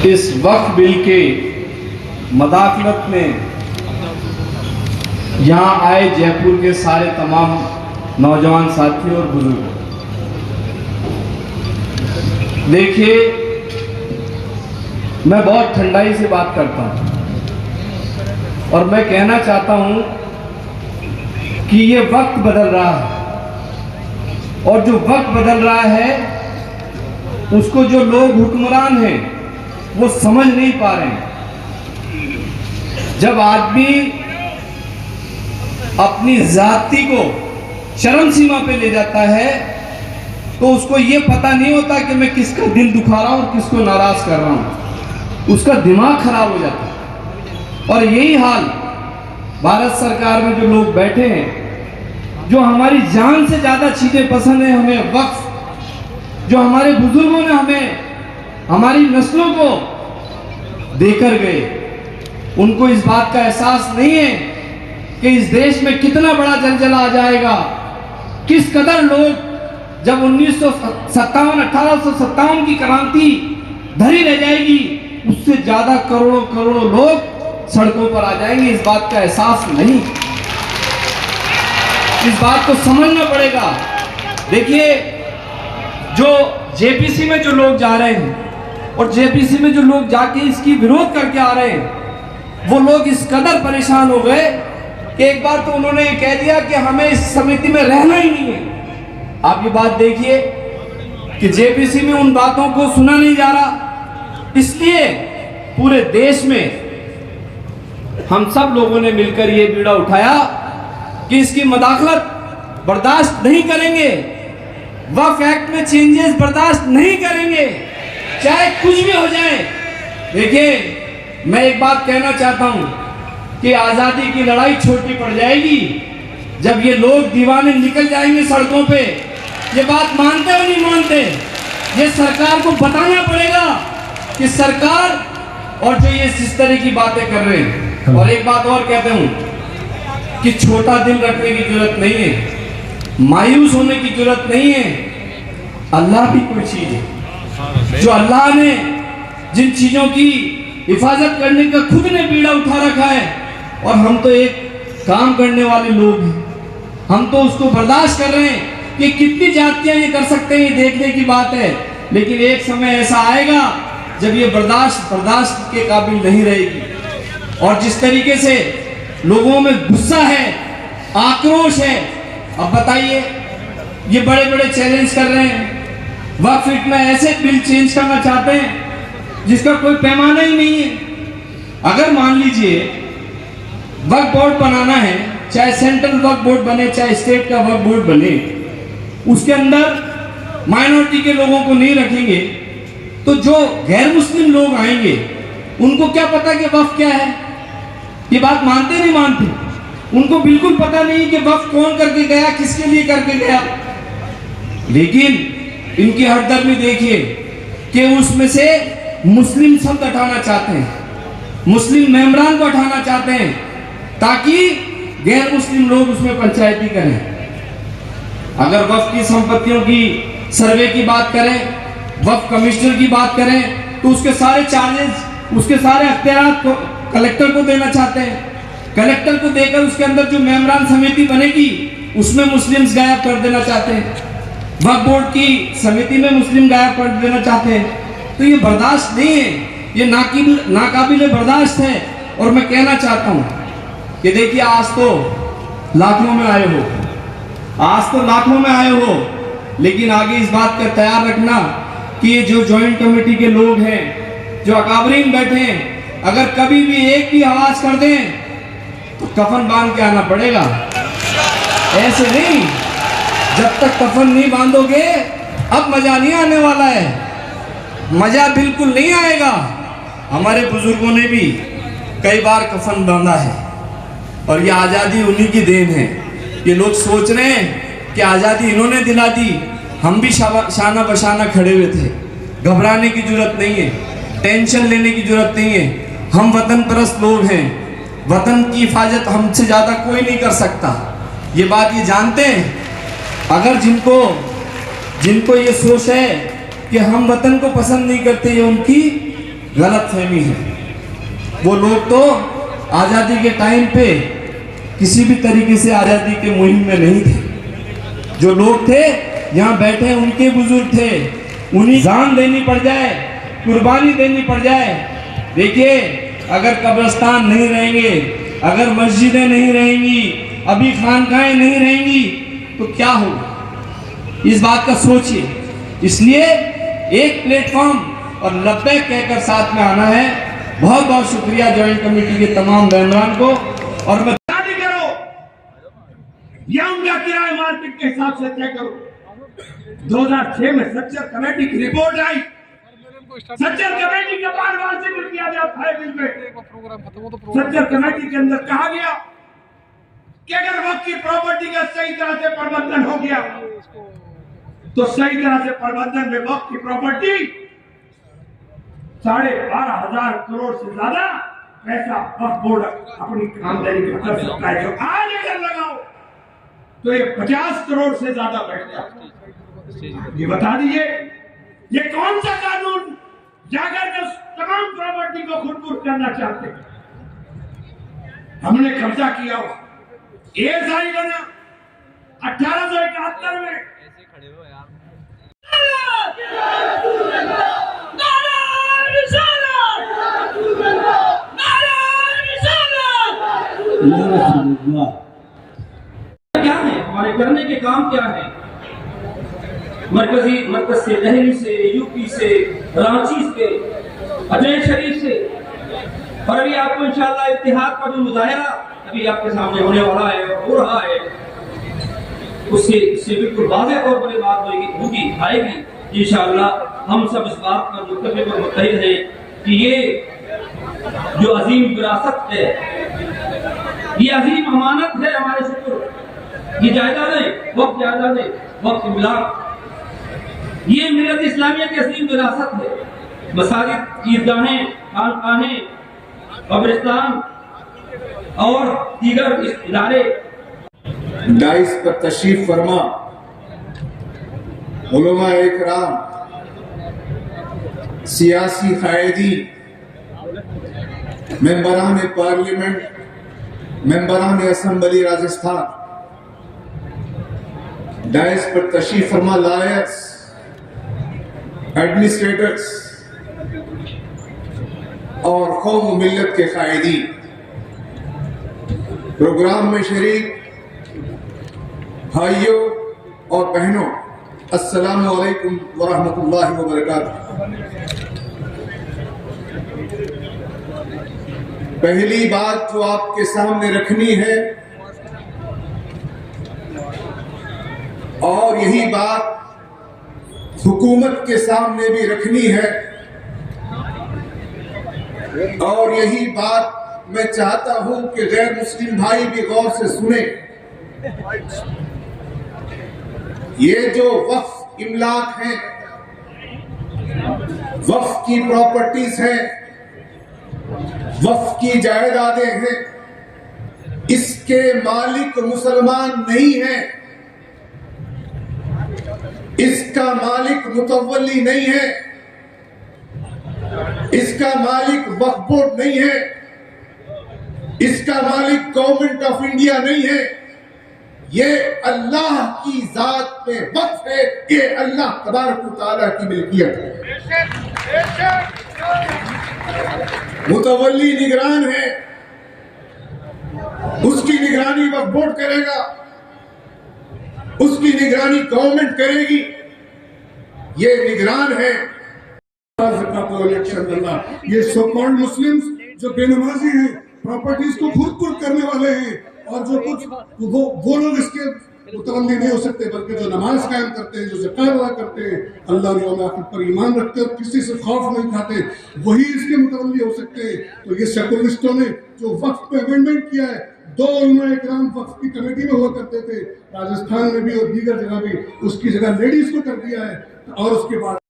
इस वक्फ बिल के मदाखलत में यहाँ आए जयपुर के सारे तमाम नौजवान साथी और बुजुर्ग, देखिए मैं बहुत ठंडाई से बात करता हूँ और मैं कहना चाहता हूँ कि ये वक्त बदल रहा है और जो वक्त बदल रहा है उसको जो लोग हुक्मरान हैं वो समझ नहीं पा रहे हैं। जब आदमी अपनी जाति को चरम सीमा पे ले जाता है तो उसको ये पता नहीं होता कि मैं किसका दिल दुखा रहा हूं और किसको नाराज कर रहा हूं, उसका दिमाग खराब हो जाता है। और यही हाल भारत सरकार में जो लोग बैठे हैं, जो हमारी जान से ज्यादा चीजें पसंद है हमें वक्फ, जो हमारे बुजुर्गों ने हमें हमारी नस्लों को देकर गए, उनको इस बात का एहसास नहीं है कि इस देश में कितना बड़ा जलजला आ जाएगा, किस कदर लोग जब 1857 की क्रांति धरी रह जाएगी उससे ज्यादा करोड़ों करोड़ों लोग सड़कों पर आ जाएंगे। इस बात का एहसास नहीं, इस बात को समझना पड़ेगा। देखिए जो जेपीसी में जो लोग जा रहे हैं और जेपीसी में जो लोग जाके इसकी विरोध करके आ रहे हैं, वो लोग इस कदर परेशान हो गए कि एक बार तो उन्होंने ये कह दिया कि हमें इस समिति में रहना ही नहीं है। आप ये बात देखिए कि जेपीसी में उन बातों को सुना नहीं जा रहा, इसलिए पूरे देश में हम सब लोगों ने मिलकर ये बीड़ा उठाया कि इसकी मदाखलत बर्दाश्त नहीं करेंगे, वक्फ एक्ट में चेंजेस बर्दाश्त नहीं करेंगे, चाहे कुछ भी हो जाए। देखिए मैं एक बात कहना चाहता हूं कि आजादी की लड़ाई छोटी पड़ जाएगी जब ये लोग दीवाने निकल जाएंगे सड़कों पे। ये बात मानते हो नहीं मानते, ये सरकार को बताना पड़ेगा कि सरकार और जो ये इस तरह की बातें कर रहे हैं। और एक बात और कहते हूं कि छोटा दिल रखने की जरूरत नहीं है, मायूस होने की जरूरत नहीं है। अल्लाह भी कोई चीज है जो अल्लाह ने जिन चीजों की हिफाजत करने का खुद ने बीड़ा उठा रखा है, और हम तो एक काम करने वाले लोग हैं, हम तो उसको बर्दाश्त कर रहे हैं कि कितनी जातियां ये कर सकते हैं, ये देखने की बात है। लेकिन एक समय ऐसा आएगा जब ये बर्दाश्त के काबिल नहीं रहेगी। और जिस तरीके से लोगों में गुस्सा है, आक्रोश है, अब बताइए ये बड़े बड़े चैलेंज कर रहे हैं, वक्फ एक्ट में ऐसे बिल चेंज करना चाहते हैं जिसका कोई पैमाना ही नहीं है। अगर मान लीजिए वक्फ बोर्ड बनाना है, चाहे सेंट्रल वक्फ बोर्ड बने चाहे स्टेट का वक्फ बोर्ड बने, उसके अंदर माइनॉरिटी के लोगों को नहीं रखेंगे तो जो गैर मुस्लिम लोग आएंगे उनको क्या पता कि वक्फ क्या है? ये बात मानते नहीं मानते? उनको बिल्कुल पता नहीं कि वक्फ कौन करके गया, किसके लिए करके गया। लेकिन इनकी हरदर्मी देखिए कि उसमें से मुस्लिम शब्द हटाना चाहते हैं, मुस्लिम मेंबरान को हटाना चाहते हैं ताकि गैर मुस्लिम लोग उसमें पंचायती करें। अगर वक्फ की संपत्तियों की सर्वे की बात करें, वक्फ कमिश्नर की बात करें, तो उसके सारे चार्जेस, उसके सारे अख्तियारात को कलेक्टर को देना चाहते हैं। कलेक्टर को देकर उसके अंदर जो मेंबरान समिति बनेगी उसमें मुस्लिम्स गायब कर देना चाहते हैं, वक्फ बोर्ड की समिति में मुस्लिम गायब कर देना चाहते हैं। तो ये बर्दाश्त नहीं है, ये नाकाबिले बर्दाश्त है। और मैं कहना चाहता हूँ कि देखिए आज तो लाखों में आए हो, आज तो लाखों में आए हो, लेकिन आगे इस बात का तैयार रखना कि ये जो ज्वाइंट कमेटी के लोग हैं, जो अकाबरीन बैठे हैं, अगर कभी भी एक भी आवाज कर दें तो कफन बांध के आना पड़ेगा। ऐसे नहीं, जब तक कफन नहीं बांधोगे अब मजा नहीं आने वाला है, मजा बिल्कुल नहीं आएगा। हमारे बुजुर्गों ने भी कई बार कफन बांधा है और ये आज़ादी उन्हीं की देन है। ये लोग सोच रहे हैं कि आज़ादी इन्होंने दिला दी, हम भी शाना बशाना खड़े हुए थे। घबराने की जरूरत नहीं है, टेंशन लेने की जरूरत नहीं है। हम वतन परस्त लोग हैं, वतन की हिफाजत हमसे ज़्यादा कोई नहीं कर सकता, ये बात ये जानते हैं। अगर जिनको ये सोच है कि हम वतन को पसंद नहीं करते, ये उनकी गलतफहमी है। वो लोग तो आज़ादी के टाइम पे किसी भी तरीके से आज़ादी के मुहिम में नहीं थे। जो लोग थे यहाँ बैठे उनके बुजुर्ग थे, उन्हीं जान देनी पड़ जाए, कुर्बानी देनी पड़ जाए। देखिए, अगर कब्रिस्तान नहीं रहेंगे, अगर मस्जिदें नहीं रहेंगी, अभी खानकाहें नहीं रहेंगी तो क्या होगा, इस बात का सोचिए। इसलिए एक प्लेटफॉर्म और लब्बैक कहकर साथ में आना है। बहुत बहुत शुक्रिया ज्वाइंट कमेटी के तमाम मेंबरान को। और मैं शादी करो या उनका किराया मार्केट के हिसाब से तय करो। 2006 में सच्चर कमेटी की रिपोर्ट आई। सच्चर कमेटी के बार-बार जिक्र किया जाता है बिल में। सच्चर कमेटी के अंदर कहा गया कि अगर वक्त की प्रॉपर्टी का सही तरह से प्रबंधन हो गया तो सही तरह से प्रबंधन में वक्त की प्रॉपर्टी 12,500 करोड़ से ज्यादा पैसा वक्फ बोर्ड अपनी आमदनी में कर सकता है। जो आज अगर लगाओ तो ये 50 करोड़ से ज्यादा बैठ जाए। ये बता दीजिए, ये कौन सा कानून जाकर के तमाम प्रॉपर्टी को खुरपुर करना चाहते हैं। हमने कब्जा किया हुआ एएसआई बना 1871 में। क्या है हमारे करने के काम, क्या है? मरकज से, दिल्ली से, यूपी से, रांची से, अजय शरीफ से, और अभी आपको इंशाअल्लाह इत्तेहाद का जो मुजाहिरा अभी आपके सामने होने वाला है और हो रहा है, उससे बिल्कुल वाज़ेह तौर पर बात होगी आएगी इंशाअल्लाह। हम सब इस बात पर मुत्तफ़िक़ और मुत्तहिद हैं कि ये जो अजीम विरासत है, ये अजीम अमानत है हमारे सुपुर्द। ये जायदादें, वक्त जायदादें, वक्त इमलाक, ये मिल्लत इस्लामिया की अजीम विरासत है। मसाजिद, ईदगाहें, खानकाहें, कब्रिस्तान और दीगर इदारे डाइस पर तशरीफ फरमा उलमा इकराम, सियासी कायदी, मेंबरान पार्लियामेंट, मेंबरान असम्बली राजस्थान, डाइस पर तशरीफ फरमा लायर्स, एडमिनिस्ट्रेटर्स और कौम मिल्लत के कायदी, प्रोग्राम में शरीक भाइयों और बहनों, अस्सलामु अलैकुम वरहमतुल्लाहि वबरकातुहू। पहली बात जो आपके सामने रखनी है, और यही बात हुकूमत के सामने भी रखनी है, और यही बात मैं चाहता हूं कि गैर मुस्लिम भाई भी गौर से सुने। ये जो वक्फ इमलाक हैं, वक्फ की प्रॉपर्टीज हैं, वक्फ की जायदादें हैं, इसके मालिक मुसलमान नहीं हैं, इसका मालिक मुतवल्ली नहीं है, इसका मालिक वक्फ बोर्ड नहीं है, इसका मालिक गवर्नमेंट ऑफ इंडिया नहीं है। ये अल्लाह की जात में वक्फ है, ये अल्लाह तबारक व तआला की मिल्कियत है। मुतवल्ली निगरान है, उसकी निगरानी वक्फ बोर्ड करेगा, उसकी निगरानी गवर्नमेंट करेगी। ये निगरान है। ये सो कॉल्ड मुस्लिम्स जो बेनमाजी हैं, प्रॉपर्टीज को खुद करने वाले हैं, और जो कुछ वो लोग इसके मुतवल्ली नहीं हो सकते, बल्कि जो नमाज कायम करते हैं, जो ज़कात अदा करते हैं, अल्लाह और यौम आखिर पर ईमान रखते हैं और किसी से खौफ नहीं खाते, वही इसके मुतवल्ली हो सकते हैं। तो ये सेकुलरिस्टों ने जो वक्फ पे अमेंडमेंट किया है, 2 उलमा इकराम वक्फ की कमेटी में हुआ करते थे, राजस्थान में भी और दीगर जगह भी, उसकी जगह लेडीज को कर दिया है। और उसके बाद